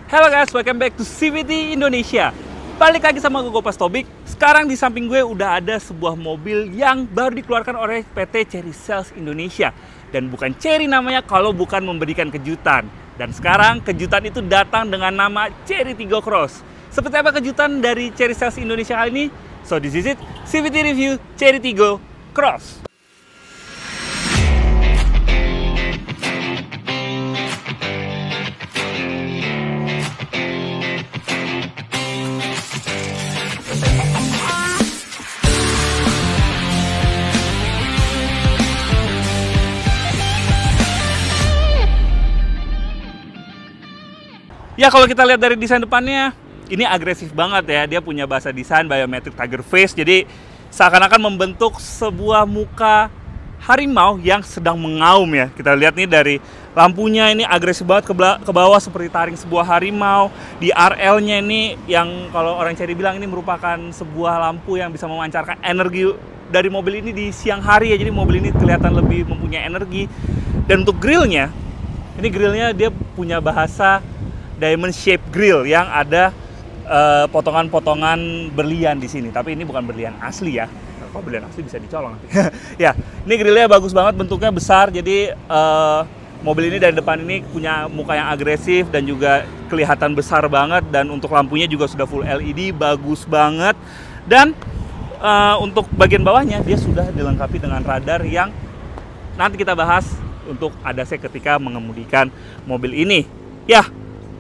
Hello guys, welcome back to CVT Indonesia. Balik lagi sama gue Gopas Tobik. Sekarang di samping gue udah ada sebuah mobil yang baru dikeluarkan oleh PT Chery Sales Indonesia. Dan bukan Chery namanya kalau bukan memberikan kejutan. Dan sekarang kejutan itu datang dengan nama Chery Tiggo Cross. Seperti apa kejutan dari Chery Sales Indonesia kali ini? So this is it, CVT Review Chery Tiggo Cross. Ya, kalau kita lihat dari desain depannya, ini agresif banget ya. Dia punya bahasa desain biometric tiger face, jadi seakan-akan membentuk sebuah muka harimau yang sedang mengaum ya. Kita lihat nih dari lampunya ini agresif banget ke bawah seperti taring sebuah harimau. Di RL-nya ini yang kalau orang Chery bilang ini merupakan sebuah lampu yang bisa memancarkan energi dari mobil ini di siang hari ya. Jadi mobil ini kelihatan lebih mempunyai energi. Dan untuk grillnya, ini grillnya dia punya bahasa diamond shape grill yang ada potongan-potongan berlian di sini. Tapi ini bukan berlian asli ya. Kalau berlian asli bisa dicolong nanti. Ya, ini grillnya bagus banget, bentuknya besar. Jadi mobil ini dari depan ini punya muka yang agresif dan juga kelihatan besar banget. Dan untuk lampunya juga sudah full LED, bagus banget. Dan untuk bagian bawahnya dia sudah dilengkapi dengan radar yang nanti kita bahas untuk ADAS ketika mengemudikan mobil ini. Ya,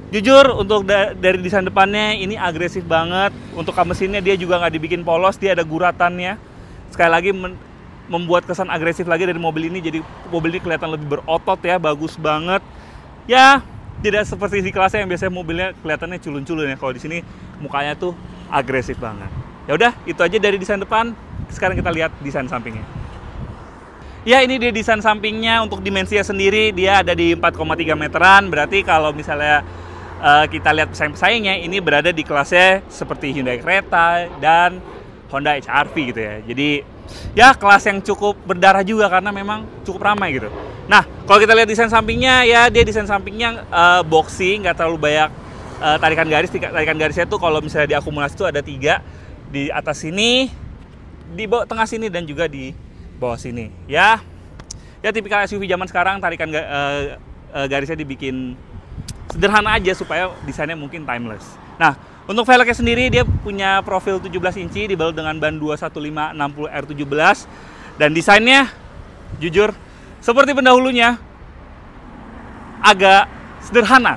jujur untuk dari desain depannya ini agresif banget. Untuk kap mesinnya dia juga nggak dibikin polos, dia ada guratannya. Sekali lagi membuat kesan agresif lagi dari mobil ini. Jadi mobil ini kelihatan lebih berotot ya, bagus banget. Ya, tidak seperti di kelasnya yang biasanya mobilnya kelihatannya culun-culun ya. Kalau di sini mukanya tuh agresif banget. Ya udah, itu aja dari desain depan. Sekarang kita lihat desain sampingnya. Ya, ini dia desain sampingnya. Untuk dimensinya sendiri dia ada di 4,3 meteran. Berarti kalau misalnya kita lihat pesaing-pesaingnya, ini berada di kelasnya seperti Hyundai Creta dan Honda HR-V gitu ya. Jadi ya kelas yang cukup berdarah juga karena memang cukup ramai gitu. Nah, kalau kita lihat desain sampingnya, ya dia desain sampingnya boxy, nggak terlalu banyak tarikan garis. Tarikan garisnya tuh kalau misalnya diakumulasi tuh ada 3 di atas sini, di bawah tengah sini, dan juga di bawah sini. Ya tipikal SUV zaman sekarang, tarikan garisnya dibikin sederhana aja supaya desainnya mungkin timeless. Nah, untuk velgnya sendiri dia punya profil 17 inci dibalut dengan ban 215/60 R17 dan desainnya jujur seperti pendahulunya agak sederhana.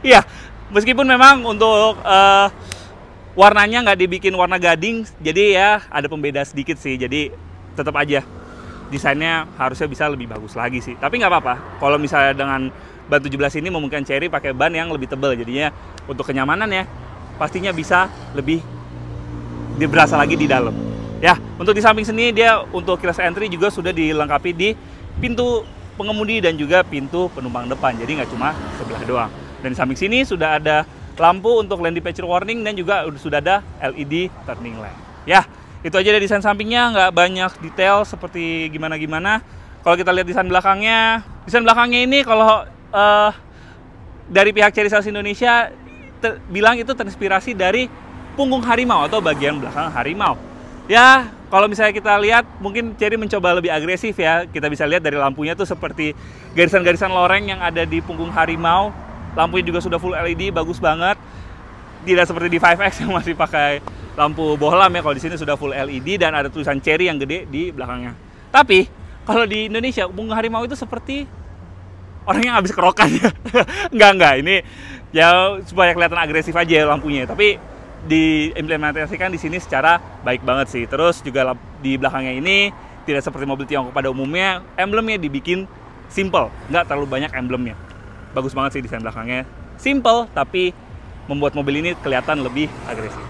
Iya, meskipun memang untuk warnanya nggak dibikin warna gading, jadi ya ada pembeda sedikit sih. Jadi tetap aja desainnya harusnya bisa lebih bagus lagi sih. Tapi nggak apa-apa kalau misalnya dengan ban 17 ini memungkinkan Chery pakai ban yang lebih tebal, jadinya untuk kenyamanan ya pastinya bisa lebih berasa lagi di dalam. Ya, untuk di samping sini dia untuk keyless entry juga sudah dilengkapi di pintu pengemudi dan juga pintu penumpang depan. Jadi nggak cuma sebelah doang. Dan di samping sini sudah ada lampu untuk lane departure warning dan juga sudah ada LED turning light. Ya, itu aja dari desain sampingnya, nggak banyak detail seperti gimana-gimana. Kalau kita lihat desain belakangnya ini kalau dari pihak Chery Sales Indonesia bilang itu terinspirasi dari punggung harimau atau bagian belakang harimau. Ya, kalau misalnya kita lihat mungkin Chery mencoba lebih agresif ya. Kita bisa lihat dari lampunya tuh seperti garisan-garisan loreng yang ada di punggung harimau. Lampunya juga sudah full LED, bagus banget. Tidak seperti di 5X yang masih pakai lampu bohlam ya. Kalau di sini sudah full LED dan ada tulisan Chery yang gede di belakangnya. Tapi kalau di Indonesia punggung harimau itu seperti orang yang habis kerokan ya. Enggak, ini ya supaya kelihatan agresif aja lampunya. Tapi diimplementasikan di sini secara baik banget sih. Terus juga di belakangnya ini tidak seperti mobil Tiongkok pada umumnya, emblemnya dibikin simple, nggak terlalu banyak emblemnya. Bagus banget sih desain belakangnya. Simple tapi membuat mobil ini kelihatan lebih agresif.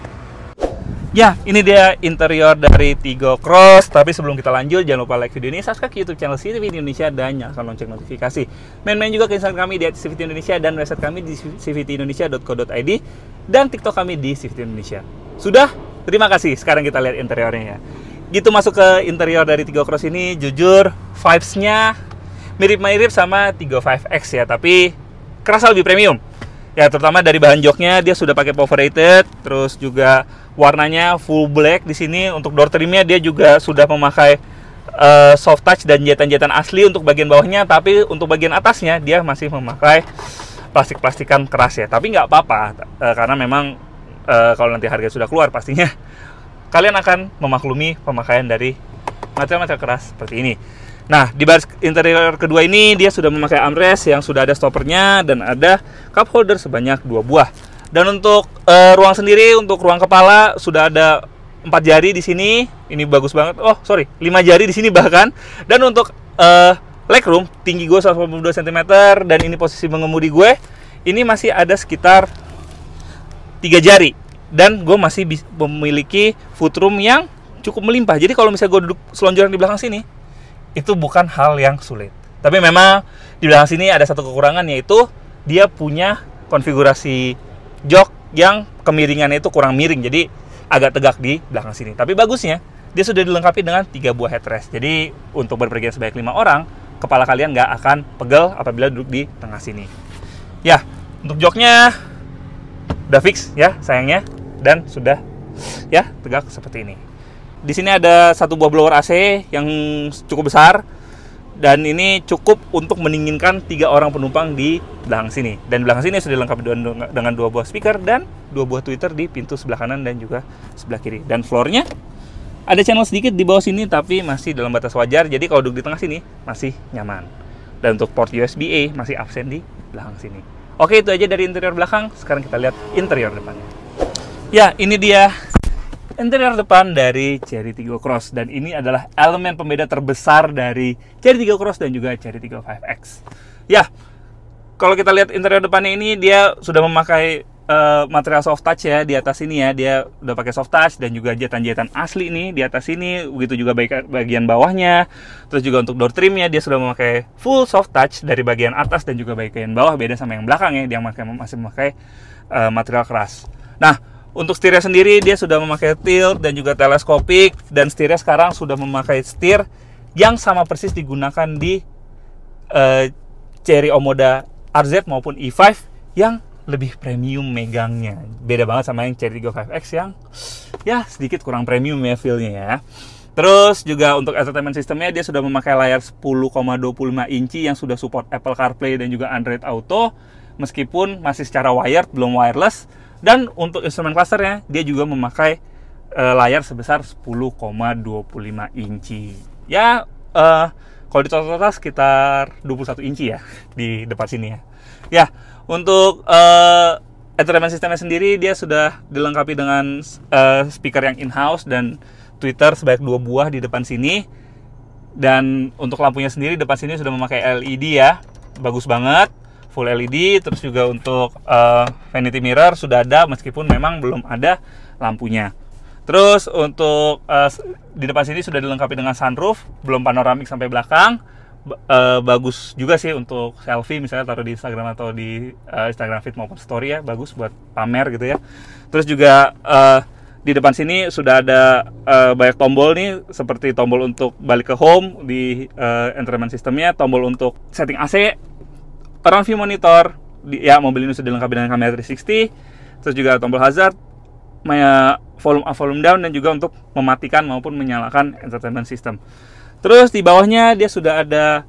Ya, ini dia interior dari Tiggo Cross. Tapi sebelum kita lanjut, jangan lupa like video ini, subscribe ke YouTube channel CVT Indonesia, dan nyalakan lonceng notifikasi. Main-main juga ke Instagram kami di @CVT Indonesia dan website kami di cvtindonesia.co.id dan TikTok kami di CVT Indonesia. Sudah? Terima kasih. Sekarang kita lihat interiornya ya. Gitu masuk ke interior dari Tiggo Cross ini, jujur vibes-nya mirip-mirip sama Tiggo 5X ya, tapi kerasa lebih premium. Ya, terutama dari bahan joknya dia sudah pakai power rated, terus juga warnanya full black di sini. Untuk door trimnya dia juga sudah memakai soft touch dan jetan-jetan asli untuk bagian bawahnya, tapi untuk bagian atasnya dia masih memakai plastik-plastikan keras ya. Tapi nggak apa-apa, karena memang kalau nanti harga sudah keluar pastinya kalian akan memaklumi pemakaian dari material-material keras seperti ini. Nah, di baris interior kedua ini dia sudah memakai armrest yang sudah ada stoppernya dan ada cup holder sebanyak 2 buah. Dan untuk ruang sendiri, untuk ruang kepala sudah ada 4 jari di sini. Ini bagus banget. Oh, sorry, 5 jari di sini bahkan. Dan untuk legroom, tinggi gue 182 cm dan ini posisi mengemudi gue, ini masih ada sekitar 3 jari. Dan gue masih memiliki footroom yang cukup melimpah. Jadi kalau misalnya gue duduk selonjoran di belakang sini, itu bukan hal yang sulit. Tapi memang di belakang sini ada satu kekurangan, yaitu dia punya konfigurasi jok yang kemiringannya itu kurang miring, jadi agak tegak di belakang sini. Tapi bagusnya dia sudah dilengkapi dengan 3 buah headrest. Jadi untuk berpergian sebanyak 5 orang, kepala kalian nggak akan pegel apabila duduk di tengah sini. Ya, untuk joknya udah fix ya sayangnya, dan sudah ya tegak seperti ini. Di sini ada satu buah blower AC yang cukup besar, dan ini cukup untuk mendinginkan 3 orang penumpang di belakang sini. Dan di belakang sini sudah dilengkapi dengan 2 buah speaker dan 2 buah tweeter di pintu sebelah kanan dan juga sebelah kiri. Dan floornya ada channel sedikit di bawah sini, tapi masih dalam batas wajar. Jadi kalau duduk di tengah sini masih nyaman. Dan untuk port USB-A masih absen di belakang sini. Oke, itu aja dari interior belakang. Sekarang kita lihat interior depannya. Ya, ini dia interior depan dari Cherry Tiggo Cross, dan ini adalah elemen pembeda terbesar dari Cherry Tiggo Cross dan juga Cherry Tiggo 5X. Ya, kalau kita lihat interior depannya ini, dia sudah memakai material soft touch ya di atas ini ya. Dia udah pakai soft touch dan juga jetan-jetan asli nih di atas ini. Begitu juga bagian bawahnya. Terus juga untuk door trimnya dia sudah memakai full soft touch dari bagian atas dan juga bagian bawah, beda sama yang belakang ya, dia masih memakai material keras. Nah, untuk setirnya sendiri dia sudah memakai tilt dan juga teleskopik, dan setirnya sekarang sudah memakai setir yang sama persis digunakan di Chery Omoda RZ maupun E5 yang lebih premium megangnya. Beda banget sama yang Cherry Tiggo 5X yang ya sedikit kurang premium ya feel-nya ya. Terus juga untuk entertainment systemnya dia sudah memakai layar 10,25 inci yang sudah support Apple CarPlay dan juga Android Auto, meskipun masih secara wired belum wireless. Dan untuk instrumen clusternya dia juga memakai layar sebesar 10,25 inci. Ya, kalau di total sekitar 21 inci ya di depan sini ya. Ya, untuk entertainment systemnya sendiri dia sudah dilengkapi dengan speaker yang in-house dan tweeter sebanyak 2 buah di depan sini. Dan untuk lampunya sendiri depan sini sudah memakai LED ya, bagus banget. Full LED, terus juga untuk vanity mirror sudah ada meskipun memang belum ada lampunya. Terus untuk di depan sini sudah dilengkapi dengan sunroof, belum panoramik sampai belakang. Bagus juga sih untuk selfie misalnya taruh di Instagram atau di Instagram feed maupun story ya, bagus buat pamer gitu ya. Terus juga di depan sini sudah ada banyak tombol nih, seperti tombol untuk balik ke home di entertainment systemnya, tombol untuk setting AC, around view monitor, ya mobil ini sudah dilengkapi dengan kamera 360, terus juga tombol hazard, volume up, volume down, dan juga untuk mematikan maupun menyalakan entertainment system. Terus di bawahnya dia sudah ada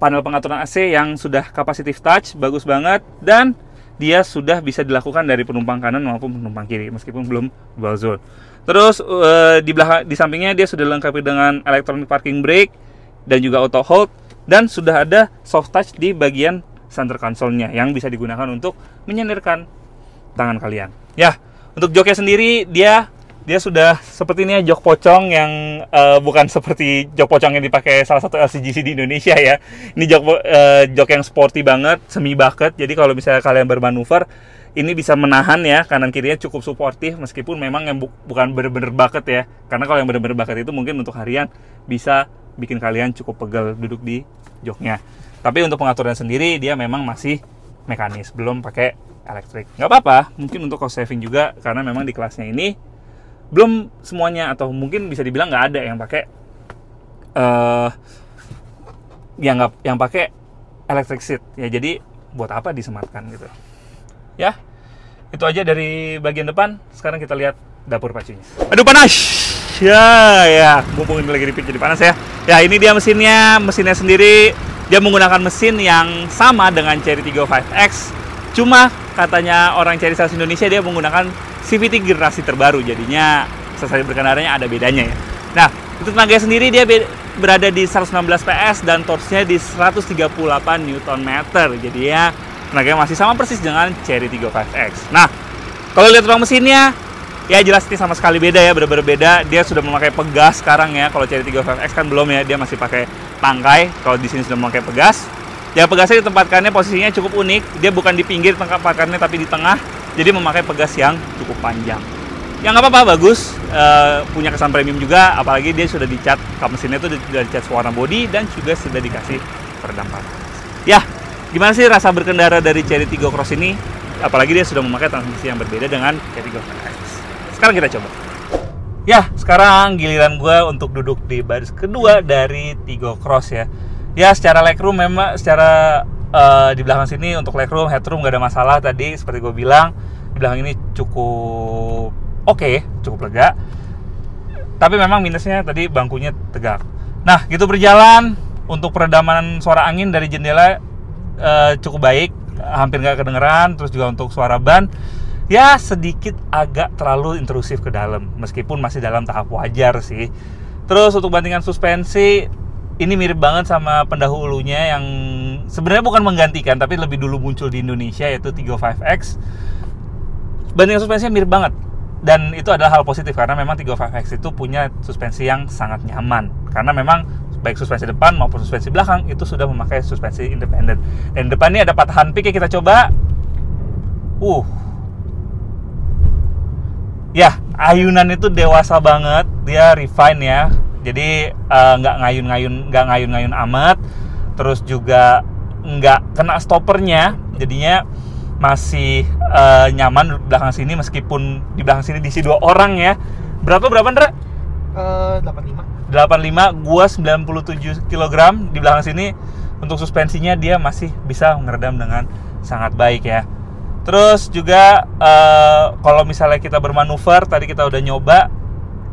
panel pengaturan AC yang sudah capacitive touch, bagus banget, dan dia sudah bisa dilakukan dari penumpang kanan maupun penumpang kiri, meskipun belum dual zone. Terus di sampingnya dia sudah dilengkapi dengan electronic parking brake dan juga auto hold. Dan sudah ada soft touch di bagian center console-nya yang bisa digunakan untuk menyendirkan tangan kalian. Ya, untuk joknya sendiri dia sudah seperti ini ya, jok pocong yang bukan seperti jok pocong yang dipakai salah satu LCGC di Indonesia ya. Ini jok yang sporty banget, semi bucket. Jadi kalau misalnya kalian bermanuver, ini bisa menahan ya, kanan kirinya cukup suportif meskipun memang yang bukan bener-bener bucket ya. Karena kalau yang bener-bener bucket itu mungkin untuk harian bisa bikin kalian cukup pegel duduk di joknya. Tapi untuk pengaturan sendiri dia memang masih mekanis, belum pakai elektrik. Nggak apa-apa, mungkin untuk cost saving juga, karena memang di kelasnya ini belum semuanya, atau mungkin bisa dibilang nggak ada yang pakai yang pakai electric seat ya. Jadi buat apa disematkan gitu. Ya, itu aja dari bagian depan. Sekarang kita lihat dapur pacunya. Aduh panas! Ya, mumpung ini lagi jadi panas ya. Ya, ini dia mesinnya sendiri. Dia menggunakan mesin yang sama dengan Chery Tiggo 5X. Cuma katanya orang Chery Sales Indonesia dia menggunakan CVT generasi terbaru. Jadinya selesai berkendaranya ada bedanya ya. Nah, untuk tenaganya sendiri dia berada di 116 PS dan torsinya di 138 Nm. Jadi ya tenaganya masih sama persis dengan Chery Tiggo 5X. Nah, kalau lihat ruang mesinnya, ya jelas ini sama sekali beda ya, benar-benar beda. Dia sudah memakai pegas sekarang ya. Kalau Chery Tiggo 5X kan belum ya, dia masih pakai tangkai. Kalau di sini sudah memakai pegas. Ya pegasnya ditempatkannya posisinya cukup unik. Dia bukan di pinggir tempatkannya tapi di tengah. Jadi memakai pegas yang cukup panjang. Ya nggak apa-apa, bagus. Punya kesan premium juga. Apalagi dia sudah dicat, kap mesinnya itu sudah dicat warna body dan juga sudah dikasih peredam panas. Ya, gimana sih rasa berkendara dari Chery Tiggo Cross ini? Apalagi dia sudah memakai transmisi yang berbeda dengan Chery Tiggo 5X. Sekarang kita coba. Ya, sekarang giliran gue untuk duduk di baris kedua dari Tiggo Cross ya. Ya, secara legroom memang secara di belakang sini untuk legroom, headroom nggak ada masalah tadi seperti gue bilang. Di belakang ini cukup oke, cukup lega. Tapi memang minusnya tadi bangkunya tegak. Nah, gitu berjalan untuk peredaman suara angin dari jendela cukup baik, hampir nggak kedengeran. Terus juga untuk suara ban ya sedikit agak terlalu intrusif ke dalam, meskipun masih dalam tahap wajar sih. Terus untuk bantingan suspensi, ini mirip banget sama pendahulunya yang sebenarnya bukan menggantikan, tapi lebih dulu muncul di Indonesia, yaitu Tiggo 5X. Bantingan suspensinya mirip banget, dan itu adalah hal positif, karena memang Tiggo 5X itu punya suspensi yang sangat nyaman. Karena memang baik suspensi depan maupun suspensi belakang itu sudah memakai suspensi independen. Dan depan ini ada patahan pick yang kita coba. Ya, ayunan itu dewasa banget, dia refine ya. Jadi nggak ngayun-ngayun amat. Terus juga nggak kena stoppernya, jadinya masih nyaman di belakang sini, meskipun di belakang sini diisi 2 orang ya. Berapa Ndra? 85. Gua 97 kg di belakang sini. Untuk suspensinya dia masih bisa ngeredam dengan sangat baik ya. Terus juga kalau misalnya kita bermanuver, tadi kita udah nyoba,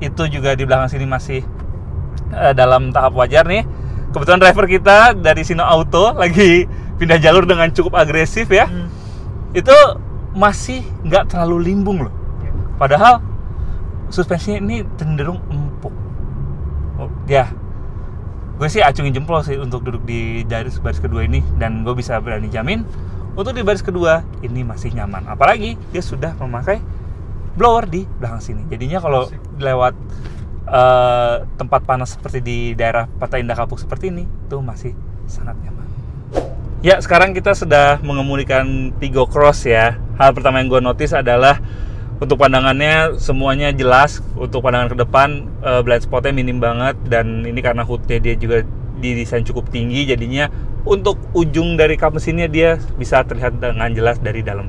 itu juga di belakang sini masih dalam tahap wajar nih. Kebetulan driver kita dari Sino Auto lagi pindah jalur dengan cukup agresif ya. Itu masih nggak terlalu limbung loh. Padahal suspensinya ini cenderung empuk. Ya, gue sih acungin jempol sih untuk duduk di baris kedua ini, dan gue bisa berani jamin untuk di baris kedua ini masih nyaman. Apalagi dia sudah memakai blower di belakang sini. Jadinya kalau lewat tempat panas seperti di daerah Pantai Indah Kapuk seperti ini, itu masih sangat nyaman. Ya, sekarang kita sudah mengemudikan Tiggo Cross ya. Hal pertama yang gue notice adalah untuk pandangannya semuanya jelas. Untuk pandangan ke depan, blind spotnya minim banget. Dan ini karena hoodnya dia juga didesain cukup tinggi, jadinya untuk ujung dari kap mesinnya dia bisa terlihat dengan jelas dari dalam.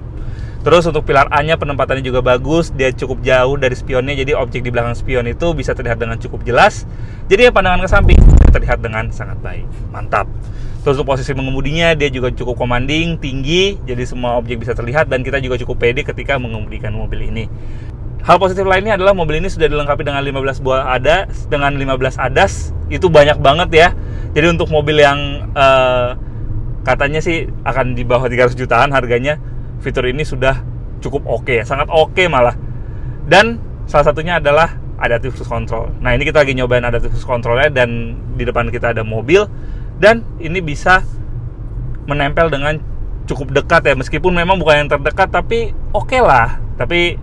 Terus untuk pilar A-nya penempatannya juga bagus, dia cukup jauh dari spionnya, jadi objek di belakang spion itu bisa terlihat dengan cukup jelas. Jadi pandangan ke samping terlihat dengan sangat baik, mantap. Terus untuk posisi mengemudinya dia juga cukup commanding, tinggi, jadi semua objek bisa terlihat, dan kita juga cukup pede ketika mengemudikan mobil ini. Hal positif lainnya adalah mobil ini sudah dilengkapi dengan 15 buah ADAS, dengan 15 ADAS, itu banyak banget ya. Jadi untuk mobil yang katanya sih akan di bawah 300 jutaan harganya, fitur ini sudah cukup oke ya, sangat oke malah. Dan salah satunya adalah adaptive cruise control. Nah, ini kita lagi nyobain adaptive cruise controlnya, dan di depan kita ada mobil, dan ini bisa menempel dengan cukup dekat ya, meskipun memang bukan yang terdekat, tapi oke lah. Tapi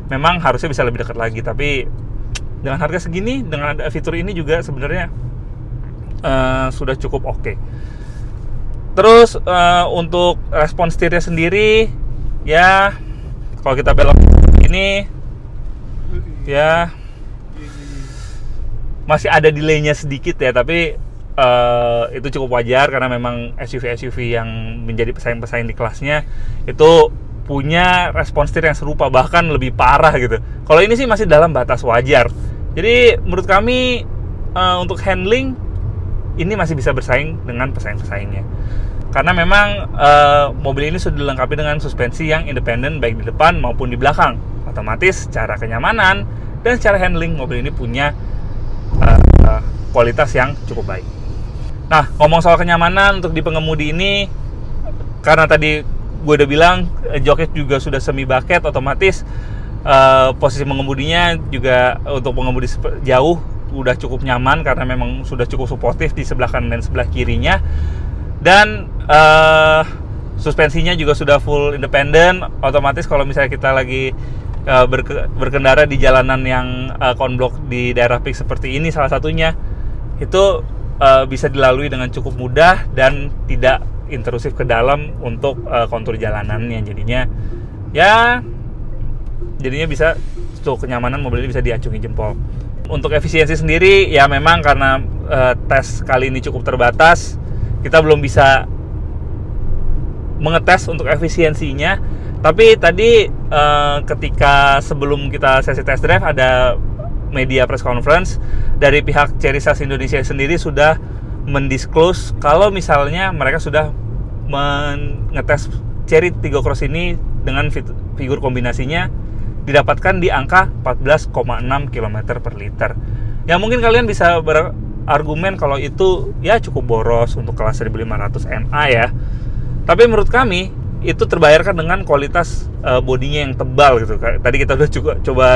memang harusnya bisa lebih dekat lagi. Tapi dengan harga segini, dengan ada fitur ini juga sebenarnya sudah cukup oke. Terus untuk respon setirnya sendiri, ya kalau kita belok ini ya masih ada delaynya sedikit ya, tapi itu cukup wajar karena memang SUV yang menjadi pesaing-pesaing di kelasnya itu punya respon setir yang serupa, bahkan lebih parah gitu. Kalau ini sih masih dalam batas wajar. Jadi menurut kami untuk handling ini masih bisa bersaing dengan pesaing-pesaingnya. karena memang mobil ini sudah dilengkapi dengan suspensi yang independen baik di depan maupun di belakang. Otomatis secara kenyamanan dan secara handling mobil ini punya kualitas yang cukup baik. Nah, ngomong soal kenyamanan untuk di pengemudi ini, karena tadi gue udah bilang joknya juga sudah semi bucket, otomatis posisi mengemudinya juga untuk pengemudi jauh udah cukup nyaman karena memang sudah cukup suportif di sebelah kanan dan sebelah kirinya. Dan suspensinya juga sudah full independen. Otomatis kalau misalnya kita lagi berkendara di jalanan yang konblok di daerah peak seperti ini salah satunya, itu bisa dilalui dengan cukup mudah dan tidak intrusif ke dalam untuk kontur jalanannya. Jadinya bisa untuk kenyamanan mobil ini bisa diacungi jempol. Untuk efisiensi sendiri ya memang karena tes kali ini cukup terbatas, kita belum bisa mengetes untuk efisiensinya. Tapi tadi ketika sebelum kita sesi test drive ada media press conference dari pihak Chery Sales Indonesia sendiri sudah mendisclose kalau misalnya mereka sudah mengetes Chery Tiggo Cross ini dengan figur kombinasinya didapatkan di angka 14,6 km per liter. Ya mungkin kalian bisa berargumen kalau itu ya cukup boros untuk kelas 1500 NA ya. Tapi menurut kami itu terbayarkan dengan kualitas bodinya yang tebal gitu. Tadi kita udah coba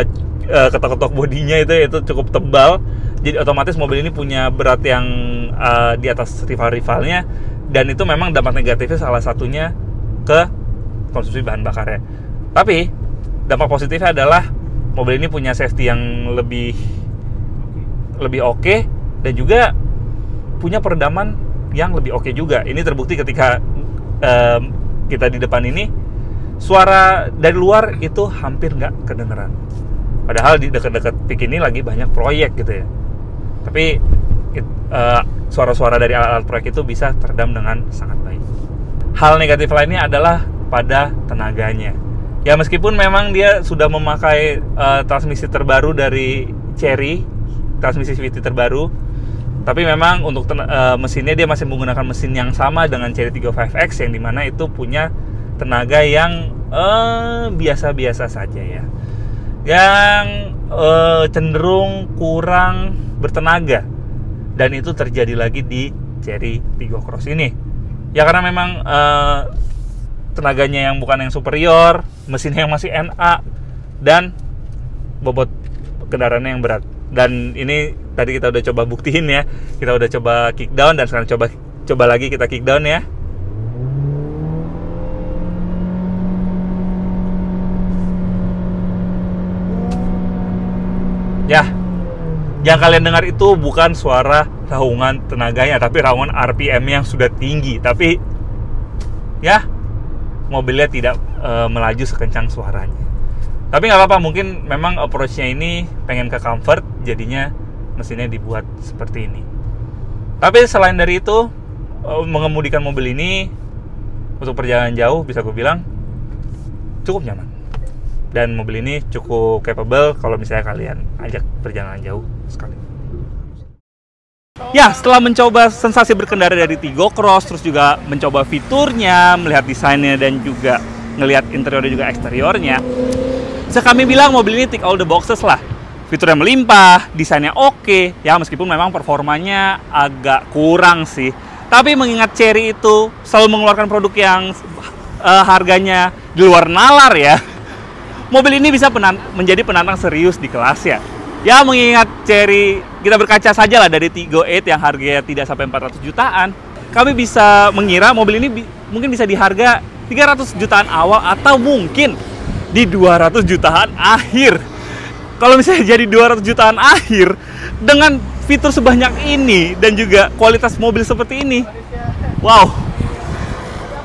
ketok-ketok bodinya itu cukup tebal. Jadi otomatis mobil ini punya berat yang di atas rival-rivalnya, dan itu memang dampak negatifnya salah satunya ke konsumsi bahan bakarnya. Tapi dampak positifnya adalah mobil ini punya safety yang lebih oke, dan juga punya peredaman yang lebih oke juga. Ini terbukti ketika kita di depan ini, suara dari luar itu hampir nggak kedengeran. Padahal di dekat-dekat peak ini lagi banyak proyek gitu ya. Tapi suara-suara dari alat-alat proyek itu bisa teredam dengan sangat baik. Hal negatif lainnya adalah pada tenaganya. Ya meskipun memang dia sudah memakai transmisi terbaru dari Chery, transmisi CVT terbaru, tapi memang untuk mesinnya dia masih menggunakan mesin yang sama dengan Chery Tiggo 5X yang dimana itu punya tenaga yang biasa-biasa saja ya, yang cenderung kurang bertenaga, dan itu terjadi lagi di Chery Tiggo Cross ini ya, karena memang tenaganya yang bukan yang superior, mesinnya yang masih NA, dan bobot kendaraannya yang berat. Dan ini tadi kita udah coba buktiin ya, kita udah coba kick down, dan sekarang coba lagi kita kick down ya. Ya, yang kalian dengar itu bukan suara raungan tenaganya, tapi raungan RPM yang sudah tinggi. Tapi ya, mobilnya tidak melaju sekencang suaranya. Tapi nggak apa-apa, mungkin memang approach-nya ini pengen ke comfort, jadinya mesinnya dibuat seperti ini. Tapi selain dari itu, mengemudikan mobil ini untuk perjalanan jauh bisa gue bilang cukup nyaman. Dan mobil ini cukup capable kalau misalnya kalian ajak perjalanan jauh sekali. Ya, setelah mencoba sensasi berkendara dari Tiggo Cross, terus juga mencoba fiturnya, melihat desainnya, dan juga ngelihat interior dan juga eksteriornya, bisa kami bilang mobil ini tick all the boxes lah. Fiturnya melimpah, desainnya oke, ya meskipun memang performanya agak kurang sih. Tapi mengingat Chery itu selalu mengeluarkan produk yang harganya di luar nalar ya, mobil ini bisa menjadi penantang serius di kelasnya. Ya mengingat Chery, kita berkaca saja lah dari Tiggo 8 yang harganya tidak sampai 400 jutaan, kami bisa mengira mobil ini mungkin bisa di harga 300 jutaan awal atau mungkin di 200 jutaan akhir. Kalau misalnya jadi 200 jutaan akhir dengan fitur sebanyak ini dan juga kualitas mobil seperti ini, wow,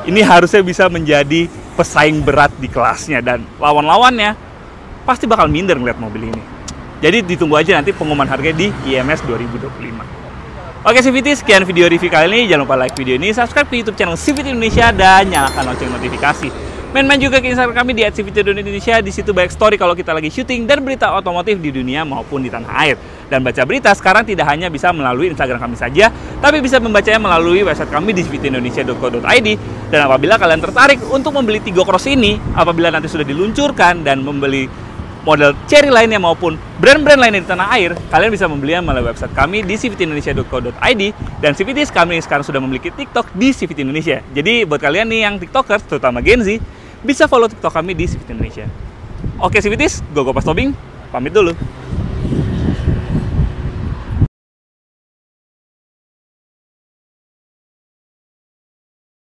ini harusnya bisa menjadi pesaing berat di kelasnya, dan lawan-lawannya pasti bakal minder ngeliat mobil ini. Jadi ditunggu aja nanti pengumuman harga di IMS 2025. Oke CVT, sekian video review kali ini. Jangan lupa like video ini, subscribe ke YouTube channel CVT Indonesia, dan nyalakan lonceng notifikasi Main-main juga ke Instagram kami di @cvt.indonesia. Di situ banyak story kalau kita lagi syuting dan berita otomotif di dunia maupun di tanah air. Dan baca berita sekarang tidak hanya bisa melalui Instagram kami saja, tapi bisa membacanya melalui website kami di cvtindonesia.co.id. Dan apabila kalian tertarik untuk membeli Tigo Cross ini, apabila nanti sudah diluncurkan dan membeli model Cherry lainnya maupun brand-brand lainnya di tanah air, kalian bisa membelinya melalui website kami di cvtindonesia.co.id. Dan CVT kami sekarang sudah memiliki TikTok di CVT Indonesia. Jadi buat kalian nih yang TikTokers, terutama Gen Z, bisa follow TikTok kami di CVT Indonesia. Oke CVTs, gue Pas Tobing, pamit dulu.